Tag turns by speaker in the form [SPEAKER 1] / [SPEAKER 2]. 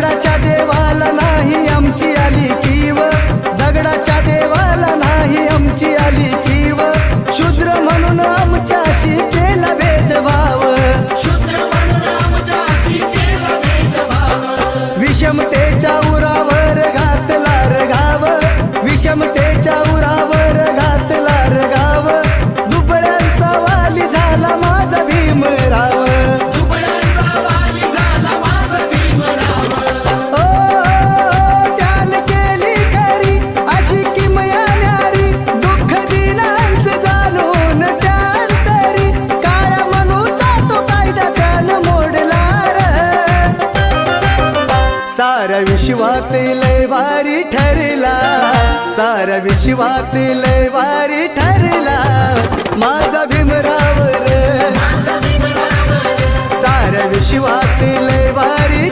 [SPEAKER 1] दगडाच्या देवाला नाही आमची आली कीव, दगडाच्या देवाला नाही आमची आली कीव, शूद्र म्हणून आमच्याशी केला भेदभाव, विषमतेच्या उरावर घातला रगाव, विषमतेच्या उरावर घातला रगाव, दुबळ्यांचा वाली झाला माझा भीमराव, ओ त्याने केली खरी अशी किमया न्यारी, दुःख दिनांचं जाणून त्यानंतरी, काळ्या मनूचा तो कायदा त्यानं मोडला र, साऱ्या विश्वात लय भारी ठरला, साऱ्या विश्वात लय भारी ठरला माझा भीमराव र, साऱ्या विश्वात लय भारी